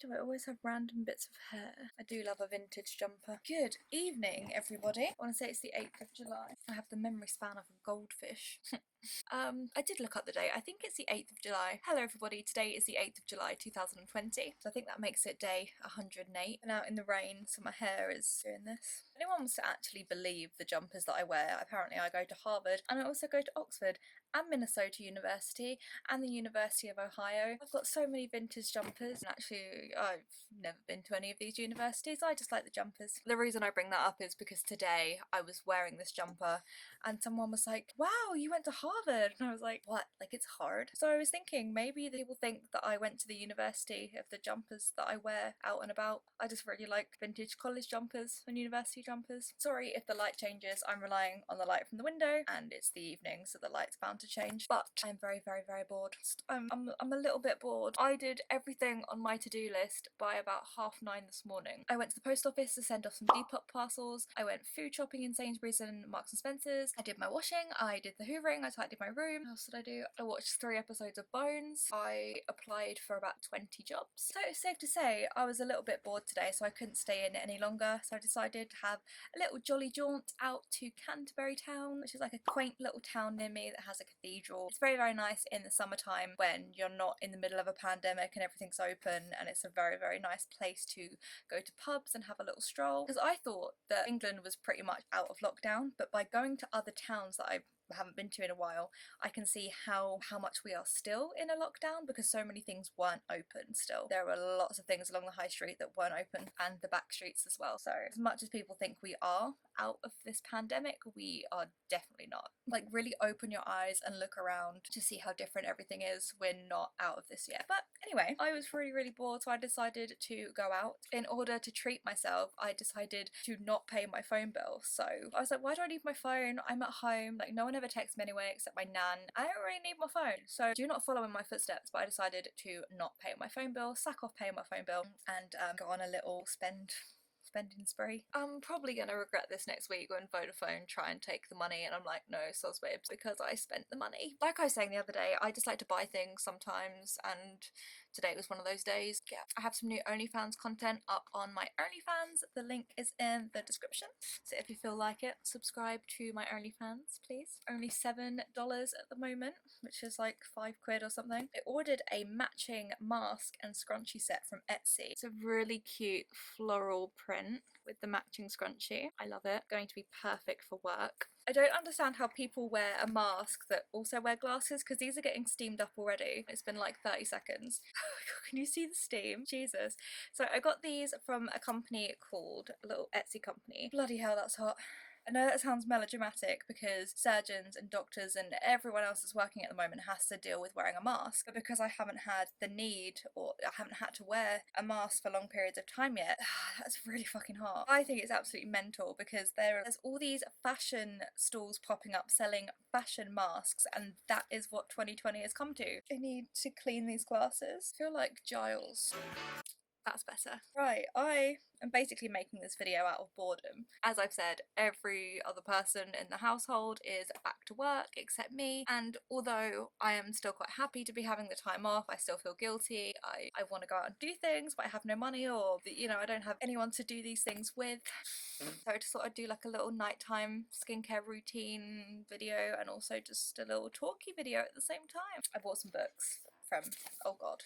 do I always have random bits of hair? I do love a vintage jumper. Good evening, everybody. I want to say it's the 8th of July. I have the memory span of a goldfish. I did look up the date. I think it's the 8th of July. Hello everybody, today is the 8th of July 2020. So I think that makes it day 108. And out in the rain, so my hair is doing this. If anyone wants to actually believe the jumpers that I wear, apparently I go to Harvard and I also go to Oxford and Minnesota University and the University of Ohio. I've got so many vintage jumpers, and actually I've never been to any of these universities. I just like the jumpers. The reason I bring that up is because today I was wearing this jumper and someone was like, wow, you went to Harvard, and I was like, what? Like, it's hard? So I was thinking maybe people think that I went to the university of the jumpers that I wear out and about. I just really like vintage college jumpers and university jumpers. Sorry if the light changes, I'm relying on the light from the window and it's the evening so the light's bound to change, but I'm very bored. I'm a little bit bored. I did everything on my to-do list by about 9:30 this morning. I went to the post office to send off some Depop parcels. I went food shopping in Sainsbury's and Marks and Spencer's. I did my washing, I did the hoovering, I tidied my room. What else did I do? I watched 3 episodes of Bones. I applied for about 20 jobs. So it's safe to say I was a little bit bored today, so I couldn't stay in any longer, so I decided to have a little jolly jaunt out to Canterbury Town, which is like a quaint little town near me that has a cathedral. It's very nice in the summertime when you're not in the middle of a pandemic and everything's open, and it's a very nice place to go to pubs and have a little stroll. Because I thought that England was pretty much out of lockdown, but by going to other towns that I haven't been to in a while, I can see how much we are still in a lockdown, because so many things weren't open still. There were lots of things along the high street that weren't open, and the back streets as well. So as much as people think we are out of this pandemic, we are definitely not. Like, really open your eyes and look around to see how different everything is. We're not out of this yet. But anyway, I was really bored, so I decided to go out. In order to treat myself, I decided to not pay my phone bill. So I was like, why do I need my phone? I'm at home, like no one ever texts me anyway except my nan. I don't really need my phone, so do not follow in my footsteps. But I decided to not pay my phone bill, sack off paying my phone bill, and go on a little spending spree. I'm probably gonna regret this next week when Vodafone try and take the money and I'm like, no, soz babes, because I spent the money. Like I was saying the other day, I just like to buy things sometimes, and today was one of those days. Yeah, I have some new OnlyFans content up on my OnlyFans. The link is in the description, so if you feel like it, subscribe to my OnlyFans, please. Only $7 at the moment, which is like £5 or something. I ordered a matching mask and scrunchie set from Etsy. It's a really cute floral print with the matching scrunchie. I love it. Going to be perfect for work. I don't understand how people wear a mask that also wear glasses, because these are getting steamed up already. It's been like 30 seconds. Can you see the steam? Jesus. So I got these from a company called, a little Etsy company. Bloody hell, that's hot. I know that sounds melodramatic because surgeons and doctors and everyone else that's working at the moment has to deal with wearing a mask, but because I haven't had the need, or I haven't had to wear a mask for long periods of time yet, that's really fucking hard. I think it's absolutely mental, because there's all these fashion stalls popping up selling fashion masks, and that is what 2020 has come to. I need to clean these glasses. I feel like Giles. That's better. Right, I am basically making this video out of boredom. As I've said, every other person in the household is back to work except me, and although I am still quite happy to be having the time off, I still feel guilty. I want to go out and do things, but I have no money, or, you know, I don't have anyone to do these things with. So I just thought I'd do like a little nighttime skincare routine video and also just a little talky video at the same time. I bought some books from, oh god.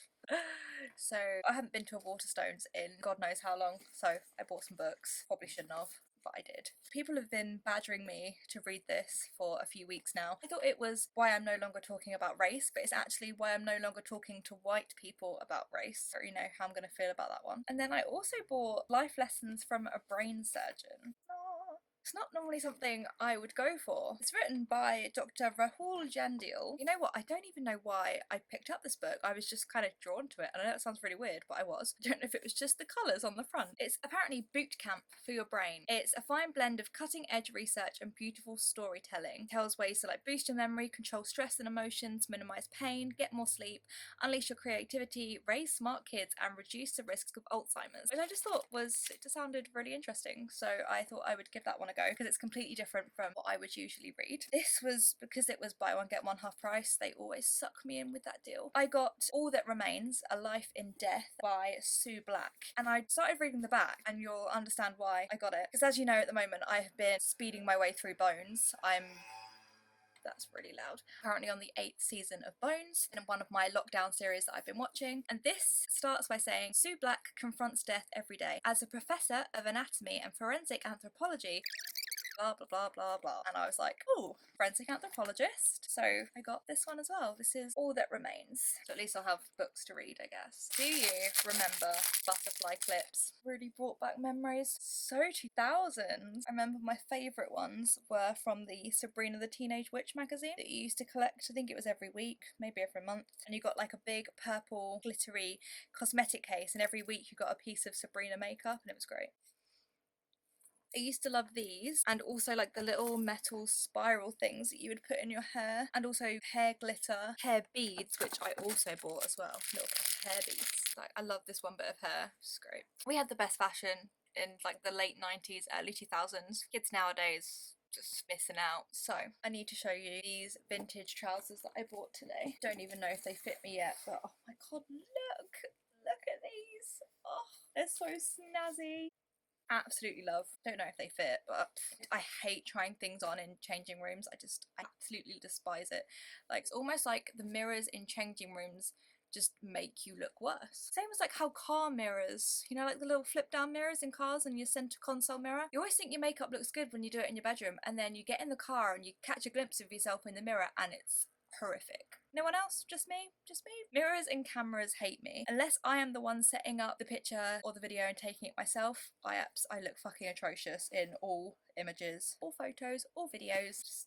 So I haven't been to a Waterstones in God knows how long, so I bought some books. Probably shouldn't have, but I did. People have been badgering me to read this for a few weeks now. I thought it was why I'm no longer talking about race, but it's actually why I'm no longer talking to white people about race. So you know how I'm going to feel about that one. And then I also bought Life Lessons from a Brain Surgeon. It's not normally something I would go for. It's written by Dr. Rahul Jandil. You know what? I don't even know why I picked up this book. I was just kind of drawn to it. And I know it sounds really weird, but I was. I don't know if it was just the colours on the front. It's apparently boot camp for your brain. It's a fine blend of cutting-edge research and beautiful storytelling. It tells ways to like boost your memory, control stress and emotions, minimise pain, get more sleep, unleash your creativity, raise smart kids, and reduce the risks of Alzheimer's. And I just thought it just sounded really interesting. So I thought I would give that one a ago because it's completely different from what I would usually read. This was because it was buy one get one half price. They always suck me in with that deal. I got All That Remains: A Life in Death by Sue Black, and I started reading the back and you'll understand why I got it, because as you know, at the moment I have been speeding my way through Bones. That's really loud. Currently on the 8th season of Bones, in one of my lockdown series that I've been watching. And this starts by saying, Sue Black confronts death every day. As a professor of anatomy and forensic anthropology, blah blah blah blah blah. And I was like, oh, forensic anthropologist. So I got this one as well. This is All That Remains. So at least I'll have books to read, I guess. Do you remember butterfly clips? Really brought back memories. So 2000s. I remember my favourite ones were from the Sabrina the Teenage Witch magazine that you used to collect. I think it was every week, maybe every month. And you got like a big purple glittery cosmetic case, and every week you got a piece of Sabrina makeup, and it was great. I used to love these, and also like the little metal spiral things that you would put in your hair, and also hair glitter, hair beads, which I also bought as well. Little pack of hair beads. Like, I love this one bit of hair. It's great. We had the best fashion in like the late 90s, early 2000s. Kids nowadays just missing out. So I need to show you these vintage trousers that I bought today. Don't even know if they fit me yet, but oh my god, look at these. Oh, they're so snazzy. Absolutely love. Don't know if they fit, but I hate trying things on in changing rooms. I absolutely despise it. Like, it's almost like the mirrors in changing rooms just make you look worse. Same as like how car mirrors, you know, like the little flip down mirrors in cars and your center console mirror. You always think your makeup looks good when you do it in your bedroom, and then you get in the car and you catch a glimpse of yourself in the mirror and it's horrific. No one else? Just me? Just me? Mirrors and cameras hate me. Unless I am the one setting up the picture or the video and taking it myself, I look fucking atrocious in all images, all photos, all videos.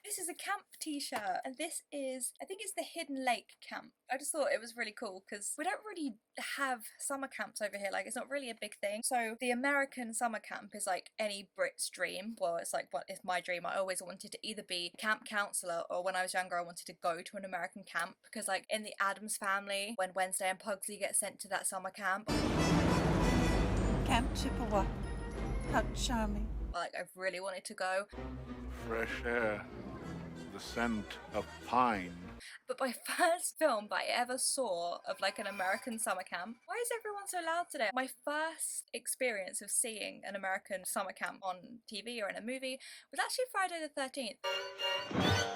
This is a camp t-shirt, and this is, I think it's the Hidden Lake camp. I just thought it was really cool because we don't really have summer camps over here. Like, it's not really a big thing. So the American summer camp is like any Brit's dream. Well, it's like, what is my dream? I always wanted to either be a camp counselor, or when I was younger I wanted to go to an American camp, because like in the Addams Family, when Wednesday and Pugsley get sent to that summer camp. Camp Chippewa. How charming. Like, I really wanted to go. Fresh air. The scent of pine. But my first film that I ever saw of like an American summer camp, why is everyone so loud today? My first experience of seeing an American summer camp on TV or in a movie was actually Friday the 13th.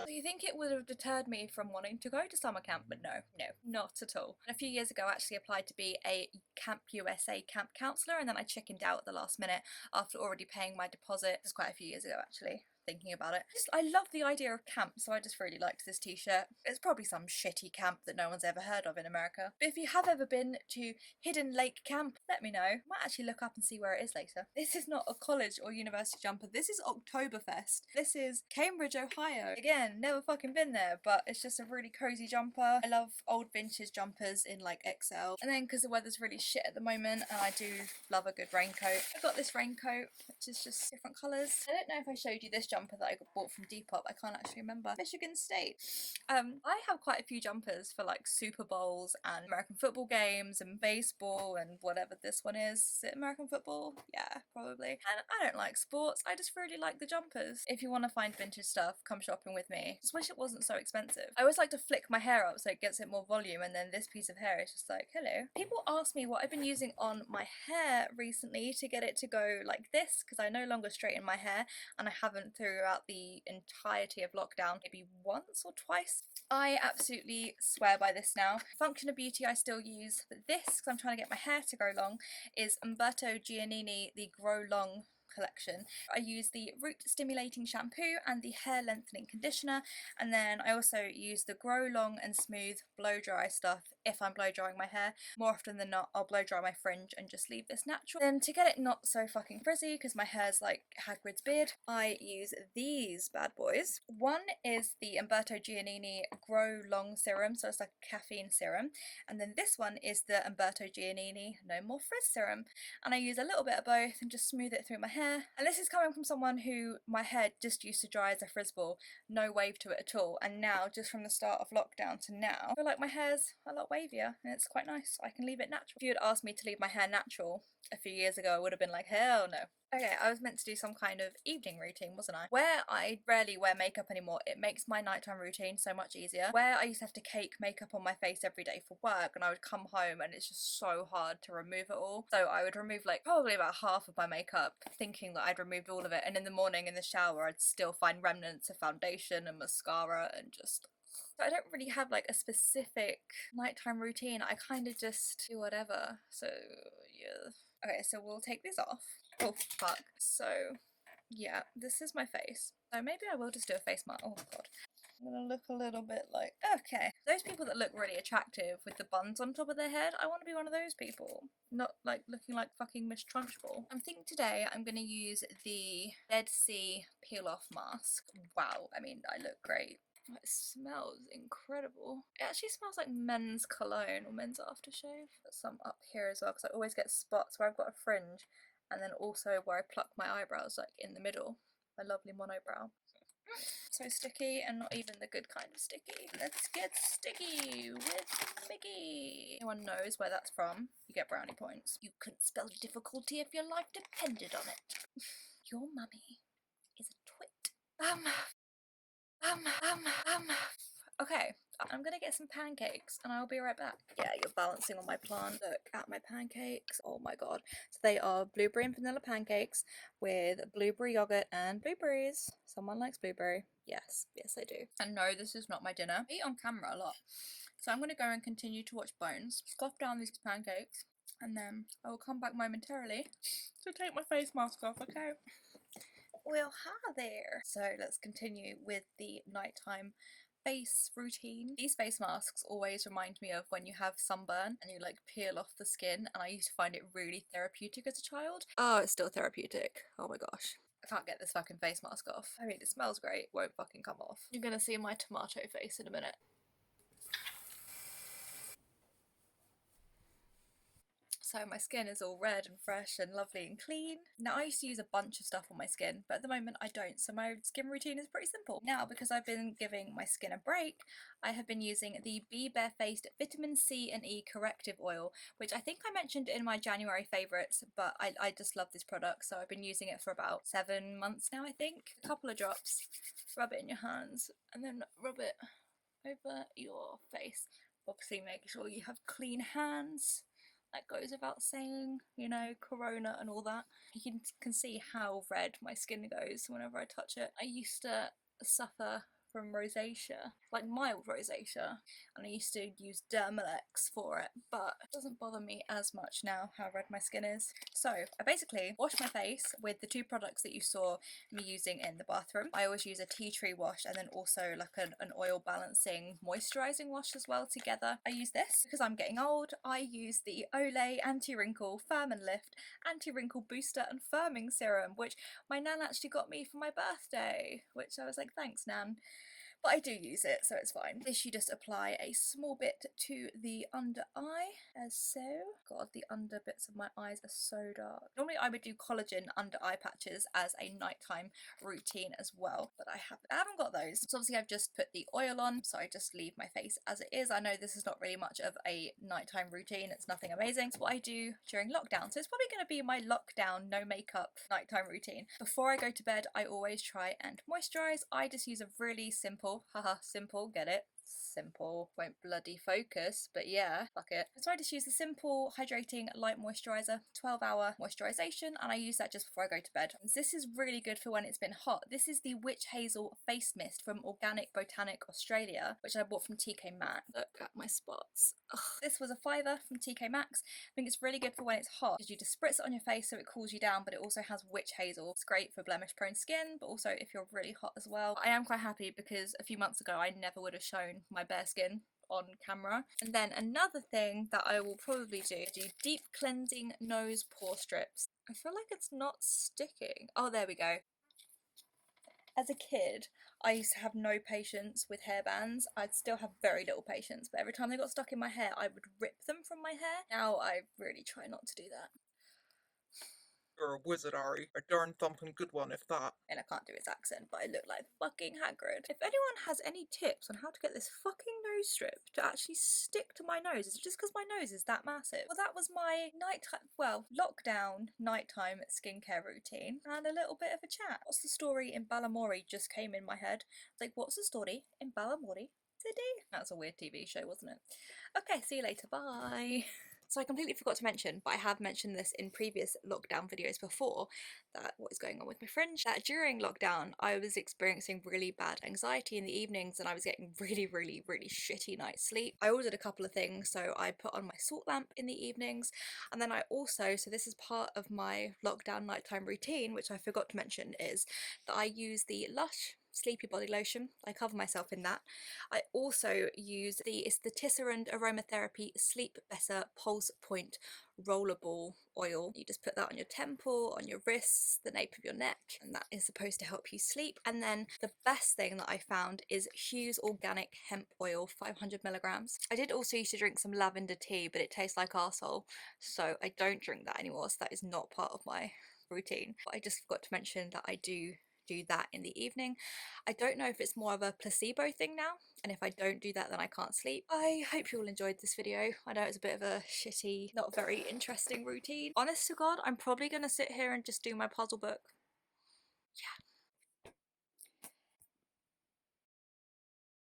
So you think it would have deterred me from wanting to go to summer camp, but no, not at all. And a few years ago I actually applied to be a Camp USA camp counsellor, and then I chickened out at the last minute after already paying my deposit. It was quite a few years ago actually. Thinking about it. I love the idea of camp, so I just really liked this t-shirt. It's probably some shitty camp that no one's ever heard of in America. But if you have ever been to Hidden Lake Camp, let me know. Might actually look up and see where it is later. This is not a college or university jumper. This is Oktoberfest. This is Cambridge, Ohio. Again, never fucking been there, but it's just a really cozy jumper. I love old vintage jumpers in like XL. And then because the weather's really shit at the moment, and I do love a good raincoat, I got this raincoat, which is just different colours. I don't know if I showed you this jumper that I bought from Depop. I can't actually remember. Michigan State. I have quite a few jumpers for like Super Bowls and American football games and baseball and whatever this one is. Is it American football? Yeah, probably. And I don't like sports. I just really like the jumpers. If you want to find vintage stuff, come shopping with me. Just wish it wasn't so expensive. I always like to flick my hair up so it gets it more volume, and then this piece of hair is just like, hello. People ask me what I've been using on my hair recently to get it to go like this, because I no longer straighten my hair, and I haven't throughout the entirety of lockdown, maybe once or twice. I absolutely swear by this now. Function of Beauty I still use, but this, because I'm trying to get my hair to grow long, is Umberto Giannini, the Grow Long collection. I use the root stimulating shampoo and the hair lengthening conditioner, and then I also use the Grow Long and Smooth blow dry stuff if I'm blow drying my hair. More often than not, I'll blow dry my fringe and just leave this natural. Then to get it not so fucking frizzy, because my hair's like Hagrid's beard, I use these bad boys. One is the Umberto Giannini Grow Long serum, so it's like a caffeine serum, and then this one is the Umberto Giannini No More Frizz serum, and I use a little bit of both and just smooth it through my hair. And this is coming from someone who, my hair just used to dry as a frizz ball, no wave to it at all, and now just from the start of lockdown to now, I feel like my hair's a lot wavier, and it's quite nice. I can leave it natural. If you had asked me to leave my hair natural a few years ago, I would have been like, hell no. Okay, I was meant to do some kind of evening routine, wasn't I? Where I rarely wear makeup anymore, it makes my nighttime routine so much easier. Where I used to have to cake makeup on my face every day for work, and I would come home and it's just so hard to remove it all. So I would remove like probably about half of my makeup, thinking that I'd removed all of it, and in the morning in the shower I'd still find remnants of foundation and mascara and just... So I don't really have like a specific nighttime routine. I kind of just do whatever. So yeah. Okay, so we'll take this off. Oh fuck. So yeah, this is my face. So maybe I will just do a face mask. Oh god. I'm gonna look a little bit like... Okay. Those people that look really attractive with the buns on top of their head, I want to be one of those people. Not like looking like fucking Miss Trunchbull. I'm thinking today I'm gonna use the Dead Sea Peel Off Mask. Wow, I mean, I look great. It smells incredible. It actually smells like men's cologne or men's aftershave. Got some up here as well because I always get spots where I've got a fringe, and then also where I pluck my eyebrows, like in the middle. My lovely monobrow. So sticky, and not even the good kind of sticky. Let's get sticky with Mickey. Anyone knows where that's from, you get brownie points. You couldn't spell difficulty if your life depended on it. Your mummy is a twit. Okay, I'm gonna get some pancakes and I'll be right back. Yeah, you're balancing on my plant. Look at my pancakes. Oh my god. So they are blueberry and vanilla pancakes with blueberry yogurt and blueberries. Someone likes blueberry. Yes, yes I do. And no, this is not my dinner. I eat on camera a lot. So I'm gonna go and continue to watch Bones, scoff down these pancakes, and then I will come back momentarily to take my face mask off, okay? Well, hi there. So let's continue with the nighttime face routine. These face masks always remind me of when you have sunburn and you like peel off the skin, and I used to find it really therapeutic as a child. Oh, it's still therapeutic. Oh my gosh. I can't get this fucking face mask off. I mean, it smells great, won't fucking come off. You're gonna see my tomato face in a minute. So my skin is all red and fresh and lovely and clean. Now I used to use a bunch of stuff on my skin, but at the moment I don't, so my skin routine is pretty simple. Now, because I've been giving my skin a break, I have been using the Be Barefaced Vitamin C and E Corrective Oil, which I think I mentioned in my January favourites, but I just love this product, so I've been using it for about 7 months now, I think. A couple of drops, rub it in your hands, and then rub it over your face. Obviously make sure you have clean hands. That goes without saying, you know, corona and all that. You can see how red my skin goes whenever I touch it. I used to suffer from rosacea, like mild rosacea, and I used to use Dermalex for it, but it doesn't bother me as much now how red my skin is. So I basically wash my face with the two products that you saw me using in the bathroom. I always use a tea tree wash and then also like an oil balancing moisturising wash as well together. I use this because I'm getting old. I use the Olay Anti-Wrinkle Firm and Lift Anti-Wrinkle Booster and Firming Serum, which my nan actually got me for my birthday, which I was like, thanks nan. But I do use it, so it's fine. This you just apply a small bit to the under eye, as so. God, the under bits of my eyes are so dark. Normally I would do collagen under eye patches as a nighttime routine as well, but I haven't got those. So obviously I've just put the oil on, so I just leave my face as it is. I know this is not really much of a nighttime routine, it's nothing amazing. It's what I do during lockdown, so it's probably going to be my lockdown, no makeup nighttime routine. Before I go to bed, I always try and moisturise. I just use a really simple, simple, get it? Simple, won't bloody focus, but yeah, fuck it. So I just use the simple hydrating light moisturiser, 12-hour moisturisation, and I use that just before I go to bed. This is really good for when it's been hot. This is the Witch Hazel Face Mist from Organic Botanic Australia, which I bought from TK Maxx. Look at my spots. Ugh. This was a £5 from TK Maxx. I think it's really good for when it's hot because you just spritz it on your face so it cools you down, but it also has witch hazel. It's great for blemish prone skin, but also if you're really hot as well. I am quite happy because a few months ago I never would have shown my bare skin on camera. And then another thing that I will probably do deep cleansing nose pore strips. I feel like it's not sticking. Oh, there we go. As a kid, I used to have no patience with hairbands. I'd still have very little patience, but every time they got stuck in my hair, I would rip them from my hair. Now I really try not to do that. You're a wizard, Ari. A darn thumping good one, if that. And I can't do his accent, but I look like fucking Hagrid. If anyone has any tips on how to get this fucking nose strip to actually stick to my nose, is it just because my nose is that massive? Well, that was my lockdown nighttime skincare routine and a little bit of a chat. What's the story in Balamory just came in my head. It's like, what's the story in Balamory today? That was a weird TV show, wasn't it? Okay, see you later. Bye. So I completely forgot to mention, but I have mentioned this in previous lockdown videos before, that what is going on with my fringe, that during lockdown I was experiencing really bad anxiety in the evenings and I was getting really shitty night's sleep. I ordered a couple of things, so I put on my salt lamp in the evenings, and then I also, so this is part of my lockdown nighttime routine, which I forgot to mention, is that I use the Lush Sleepy Body Lotion. I cover myself in that. I also use it's the Tisserand Aromatherapy Sleep Better Pulse Point Rollerball oil. You just put that on your temple, on your wrists, the nape of your neck, and that is supposed to help you sleep. And then the best thing that I found is Hugh's Organic Hemp Oil, 500 milligrams. I did also used to drink some lavender tea, but it tastes like arsehole, so I don't drink that anymore, so that is not part of my routine. But I just forgot to mention that I do that in the evening. I don't know if it's more of a placebo thing now, and if I don't do that then I can't sleep. I hope you all enjoyed this video. I know it's a bit of a shitty, not very interesting routine. Honest to God, I'm probably gonna sit here and just do my puzzle book. Yeah.